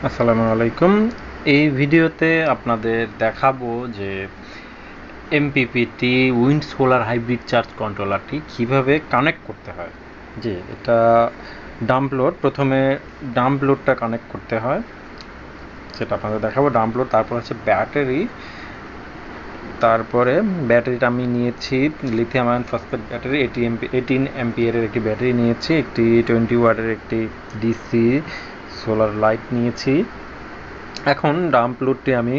আসসালামু আলাইকুম। এই ভিডিওতে আপনাদের দেখাবো যে MPPT wind solar hybrid charge কন্ট্রোলারটি কিভাবে কানেক্ট করতে হয়। জি, এটা ডাম্প লোড। প্রথমে ডাম্প লোডটা কানেক্ট করতে হয়, সেটা আপনাদের দেখাবো। ডাম্প লোড, তারপর হচ্ছে ব্যাটারি। তারপরে ব্যাটারিটা আমি নিয়েছি লিথিয়াম আয়ন ফসফেট ব্যাটারি, 18 এমপিয়ারের একটি ব্যাটারি নিয়েছি, একটি 20 ওয়াটের একটি ডিসি সোলার লাইট নিয়েছি। এখন ডাম্প লোডটি আমি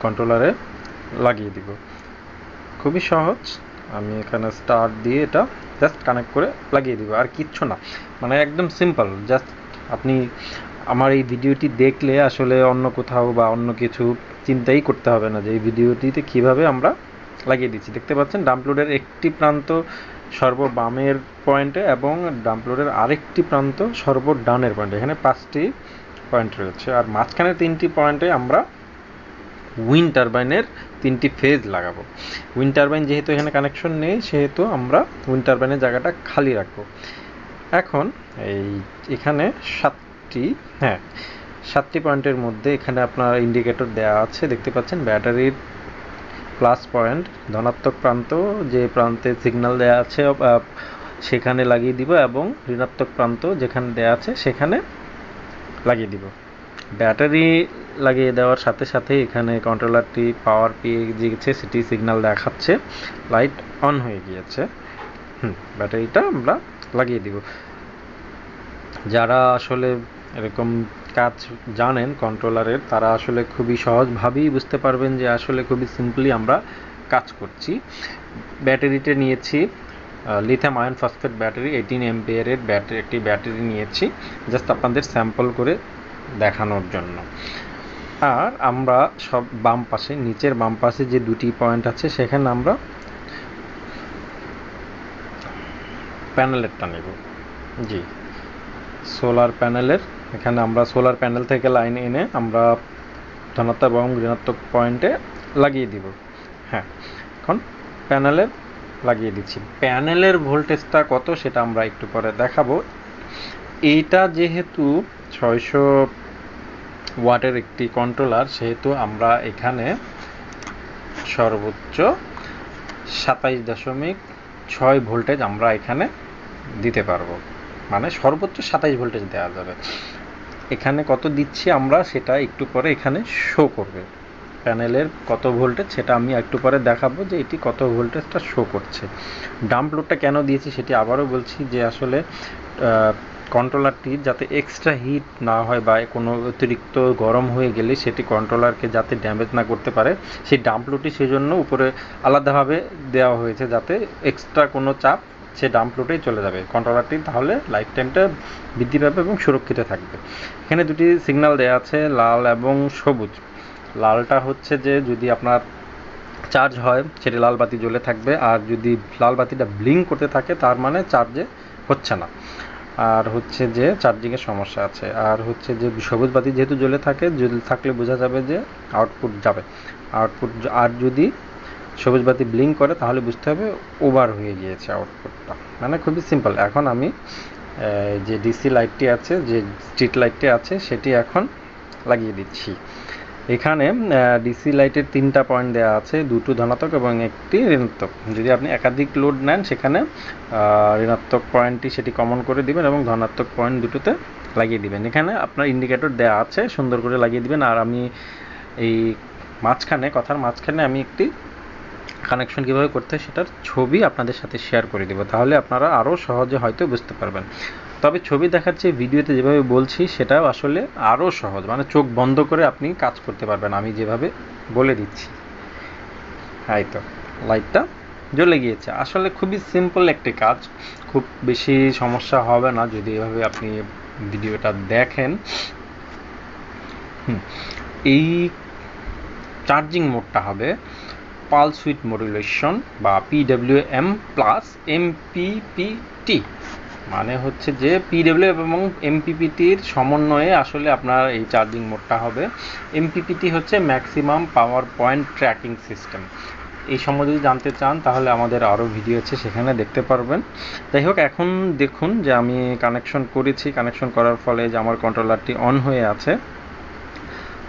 কন্ট্রোলারে লাগিয়ে দিব। খুবই সহজ। আমি এখানে স্টার্ট দিয়ে এটা জাস্ট কানেক্ট করে লাগিয়ে দিব, আর কিচ্ছু না, মানে একদম সিম্পল। জাস্ট আপনি আমার এই ভিডিওটি দেখলে আসলে অন্য কোথাও বা অন্য কিছু চিন্তাই করতে হবে না যে এই ভিডিওটিতে কিভাবে আমরা লাগিয়ে দিচ্ছি। দেখতে পাচ্ছেন ডাম্প লোডের একটি প্রান্ত সর্ববামের পয়েন্টে এবং ডাম্প লোডের আরেকটি প্রান্ত সর্বডানের পয়েন্টে। এখানে 5টি পয়েন্ট রয়েছে, আর মাঝখানে 3টি পয়েন্টে আমরা উইন্ড টারবাইনের 3টি ফেজ লাগাবো। উইন্ড টারবাইন যেহেতু এখানে কানেকশন নেই, সেহেতু আমরা উইন্ড টারবাইনের জায়গাটা খালি রাখবো। এখন এখানে 7টি পয়েন্টের মধ্যে এখানে আপনার ইন্ডিকেটর দেওয়া আছে, দেখতে পাচ্ছেন। ব্যাটারির প্লাস পয়েন্ট, ধনাত্মক প্রান্ত, যে প্রান্তে সিগন্যাল দেওয়া আছে সেখানে লাগিয়ে দিব, এবং ঋণাত্মক প্রান্ত যেখানে দেওয়া আছে সেখানে লাগিয়ে দিব। ব্যাটারি লাগিয়ে দেওয়ার সাথে সাথে এখানে কন্ট্রোলারটি পাওয়ার পেয়ে গিয়েছে, সেটি সিগন্যাল দেখাচ্ছে, লাইট অন হয়ে গিয়েছে। ব্যাটারিটা আমরা লাগিয়ে দিব। যারা আসলে এরকম কাজ জানেন কন্ট্রোলারের, তারা আসলে খুবই সহজভাবেই বুঝতে পারবেন যে আসলে খুবই সিম্পলি আমরা কাজ করছি। ব্যাটারিতে নিয়েছি লিথিয়াম আয়ন ফসফেট ব্যাটারি, 18 এমপিয়ারের একটি ব্যাটারি নিয়েছি, জাস্ট আপনাদের স্যাম্পল করে দেখানোর জন্য। আর আমরা সব বাম পাশে, নিচের বাম পাশে যে 2টি পয়েন্ট আছে সেখানে আমরা প্যানেলেরটা নেব। জি, সোলার প্যানেলের, এখানে আমরা সোলার প্যানেল থেকে লাইন এনে আমরা ধনাত্মক এবং ঋণাত্মক পয়েন্টে লাগিয়ে দিব। এখন প্যানেলে লাগিয়ে দিচ্ছি। প্যানেলের ভোল্টেজটা কত সেটা আমরা একটু পরে দেখাবো। এইটা যেহেতু 600 ওয়াটের একটি কন্ট্রোলার, সেহেতু আমরা এখানে সর্বোচ্চ 27.6 ভোল্টেজ আমরা এখানে দিতে পারবো, মানে সর্বোচ্চ 27 ভোল্টেজ দেওয়া যাবে। এখানে কত দিচ্ছি আমরা সেটা একটু পরে এখানে শো করবে। প্যানেলের কত ভোল্টেজ সেটা আমি একটু পরে দেখাবো যে এটি কত ভোল্টেজটা শো করছে। ডাম্প লোডটা কেন দিয়েছি সেটি আবারও বলছি, যে আসলে কন্ট্রোলারটি যাতে এক্সট্রা হিট না হয় বা কোনো অতিরিক্ত গরম হয়ে গেলে সেটি কন্ট্রোলারকে যাতে ড্যামেজ না করতে পারে, সেই ডাম্প লোডটি সেই জন্য উপরে আলাদাভাবে দেওয়া হয়েছে, যাতে এক্সট্রা কোনো চাপ সে ডাম্প লোডেই চলে যাবে কন্ট্রোলারটি, তাহলে লাইফ টাইমটা বৃদ্ধি পাবে এবং সুরক্ষিত থাকবে। এখানে 2টি সিগন্যাল দেওয়া আছে, লাল এবং সবুজ। লালটা হচ্ছে যে যদি আপনার চার্জ হয় সেটি লাল বাতি জ্বলে থাকবে, আর যদি লাল বাতিটা ব্লিঙ্ক করতে থাকে তার মানে চার্জে হচ্ছে না, আর হচ্ছে যে চার্জিংয়ের সমস্যা আছে। আর হচ্ছে যে সবুজ বাতি যেহেতু জ্বলে থাকলে বোঝা যাবে যে আউটপুট যাবে। আর যদি সবুজ বাতি ব্লিঙ্ক করে তাহলে বুঝতে হবে ওভার হয়ে গিয়েছে আউটপুটটা। মানে খুবই সিম্পল। এখন আমি যে ডিসি লাইটটি আছে, যে স্ট্রিট লাইটটি আছে, সেটি এখন লাগিয়ে দিচ্ছি। এখানে ডিসি লাইটের 3টা পয়েন্ট দেওয়া আছে, 2টো ধনাত্মক এবং একটি ঋণাত্মক। যদি আপনি একাধিক লোড নেন সেখানে ঋণাত্মক পয়েন্টটি সেটি কমন করে দিবেন এবং ধনাত্মক পয়েন্ট দুটোতে লাগিয়ে দিবেন। এখানে আপনার ইন্ডিকেটর দেওয়া আছে, সুন্দর করে লাগিয়ে দিবেন। আর আমি এই কথার মাঝখানে আমি একটি কানেকশন কীভাবে করতে হয় সেটার ছবি আপনাদের সাথে শেয়ার করে দেবো, তাহলে আপনারা আরও সহজে হয়তো বুঝতে পারবেন। তবে ছবি দেখাচ্ছে, ভিডিওতে যেভাবে বলছি সেটাও আসলে আরও সহজ, মানে চোখ বন্ধ করে আপনি কাজ করতে পারবেন আমি যেভাবে বলে দিচ্ছি। এই তো লাইটটা জ্বলে গিয়েছে। আসলে খুবই সিম্পল একটি কাজ, খুব বেশি সমস্যা হবে না যদি এভাবে আপনি ভিডিওটা দেখেন। এই চার্জিং মোডটা হবে পালস উইথ মডুলেশন বা PWM প্লাস MPPT, মানে হচ্ছে যে PWM এবং MPPTর সমন্বয়ে আসলে আপনার এই চার্জিং মোডটা হবে। MPPT হচ্ছে maximum power point tracking system, এই সম্বন্ধে যদি জানতে চান তাহলে আমাদের আরও ভিডিও আছে, সেখানে দেখতে পারবেন। যাই হোক, এখন দেখুন যে আমি কানেকশন করেছি, কানেকশন করার ফলে যে আমার কন্ট্রোলারটি অন হয়ে আছে,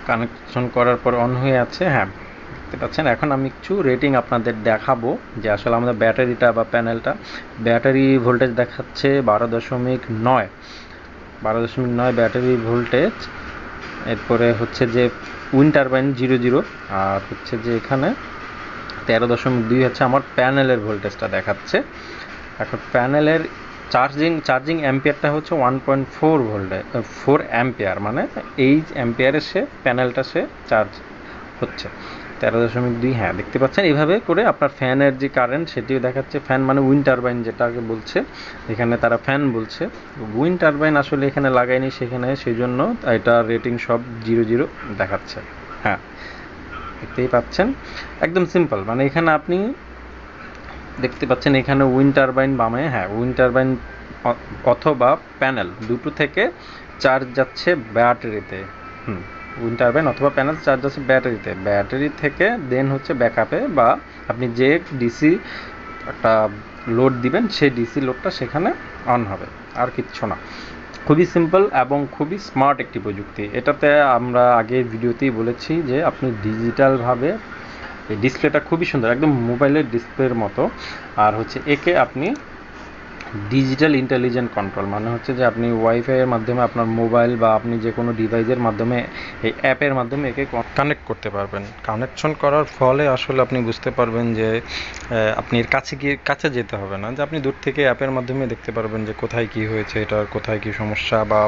কানেকশন করার পর অন হয়ে আছে। হ্যাঁ, দেখতে পাচ্ছেন। এখন আমি কিছু রেটিং আপনাদের দেখাবো যে আসলে আমাদের ব্যাটারিটা বা প্যানেলটা, ব্যাটারি ভোল্টেজ দেখাচ্ছে 12.9, 12.9 ব্যাটারি ভোল্টেজ। এরপরে হচ্ছে যে উইন্ড টারবাইন 00, আর হচ্ছে যে এখানে 13.2 হচ্ছে আমার প্যানেলের ভোল্টেজটা দেখাচ্ছে। এখন প্যানেলের চার্জিং অ্যাম্পিয়ারটা হচ্ছে 1.4 ভোল্টে, 4 অ্যাম্পিয়ার, মানে এই অ্যাম্পিয়ারে সে প্যানেলটা সে চার্জ হচ্ছে 13.2। হ্যাঁ, দেখতে পাচ্ছেন। এইভাবে করে আপনার ফ্যানের যে কারেন্ট সেটিও দেখাচ্ছে। ফ্যান মানে উইন্ড টারবাইন যেটাকে বলছে, এখানে তারা ফ্যান বলছে। উইন্ড টারবাইন আসলে এখানে লাগায়নি সেখানে, সেই জন্য এটা রেটিং সব 00 দেখাচ্ছে। হ্যাঁ, দেখতেই পাচ্ছেন, একদম সিম্পল। মানে এখানে আপনি দেখতে পাচ্ছেন এখানে উইন্ড টারবাইন বামে, হ্যাঁ উইন্ড টারবাইন অথবা প্যানেল দুটো থেকে চার্জ যাচ্ছে ব্যাটারিতে। উইন্ড টারবাইন অথবা প্যানেল চার্জ যাচ্ছে ব্যাটারিতে, ব্যাটারি থেকে দেন হচ্ছে ব্যাকআপে, বা আপনি যে ডিসি একটা লোড দিবেন সেই ডিসি লোডটা সেখানে অন হবে, আর কিচ্ছু না। খুবই সিম্পল এবং খুবই স্মার্ট একটি প্রযুক্তি। এটাতে আমরা আগের ভিডিওতেই বলেছি যে আপনি ডিজিটালভাবে, এই ডিসপ্লেটা খুবই সুন্দর, একদম মোবাইলের ডিসপ্লের মতো। আর হচ্ছে একে আপনি ডিজিটাল ইন্টেলিজেন্ট কন্ট্রোল, মানে হচ্ছে যে আপনি ওয়াইফাইয়ের মাধ্যমে আপনার মোবাইল বা আপনি যে কোনো ডিভাইসের মাধ্যমে এই অ্যাপের মাধ্যমে একে কানেক্ট করতে পারবেন। কানেকশন করার ফলে আসলে আপনি বুঝতে পারবেন যে আপনি এর কাছে যেতে হবে না, যে আপনি দূর থেকে অ্যাপের মাধ্যমে দেখতে পারবেন যে কোথায় কি হয়েছে, এটার কোথায় কি সমস্যা, বা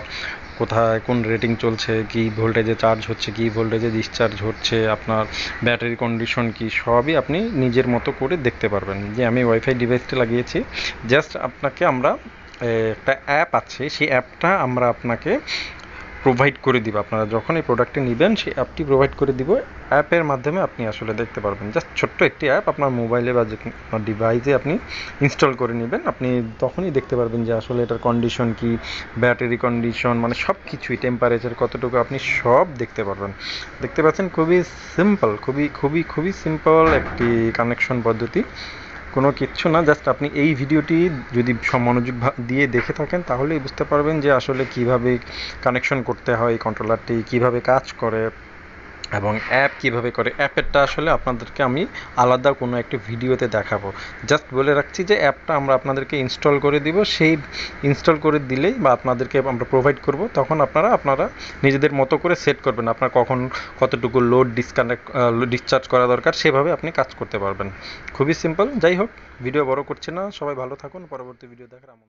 কোথায় কোন রেটিং চলছে, কি ভোল্টেজে চার্জ হচ্ছে, কি ভোল্টেজে ডিসচার্জ হচ্ছে, আপনার ব্যাটারি কন্ডিশন কি, সবই আপনি নিজের মতো করে দেখতে পারবেন। যে আমি ওয়াইফাই ডিভাইসটা লাগিয়েছি, জাস্ট আপনাকে আমরা একটা অ্যাপ আছে, সেই অ্যাপটা আমরা আপনাকে প্রোভাইড করে দিব। আপনারা যখন এই প্রোডাক্টটি নেবেন সেই অ্যাপটি প্রোভাইড করে দিব, অ্যাপের মাধ্যমে আপনি আসলে দেখতে পারবেন। জাস্ট ছোট্ট একটি অ্যাপ আপনার মোবাইলে বা যে কোনো ডিভাইসে আপনি ইনস্টল করে নেবেন, আপনি তখনই দেখতে পারবেন যে আসলে এটার কন্ডিশন কি, ব্যাটারি কন্ডিশন, মানে সব কিছুই, টেম্পারেচার কতটুকু, আপনি সব দেখতে পারবেন। দেখতে পাচ্ছেন, খুবই সিম্পল, খুবই খুবই খুবই সিম্পল একটি কানেকশন পদ্ধতি, কোনো কিচ্ছু না। জাস্ট আপনি এই ভিডিওটি যদি মনোযোগ দিয়ে দেখে থাকেন তাহলেই বুঝতে পারবেন যে আসলে কিভাবে কানেকশন করতে হয়, এই কন্ট্রোলারটি কিভাবে কাজ করে এবং অ্যাপ কিভাবে করে। অ্যাপেরটা আসলে আপনাদেরকে আমি আলাদা কোনো একটি ভিডিওতে দেখাবো। জাস্ট বলে রাখছি যে অ্যাপটা আমরা আপনাদেরকে ইনস্টল করে দিব, সেই ইনস্টল করে দিলেই বা আপনাদেরকে আমরা প্রোভাইড করব, তখন আপনারা নিজেদের মতো করে সেট করবেন আপনার কখন কতটুকু লোড ডিসচার্জ করা দরকার, সেভাবে আপনি কাজ করতে পারবেন। খুবই সিম্পল। যাই হোক, ভিডিও বড় করছি না, সবাই ভালো থাকুন, পরবর্তী ভিডিও দেখার আমন্ত্রণ।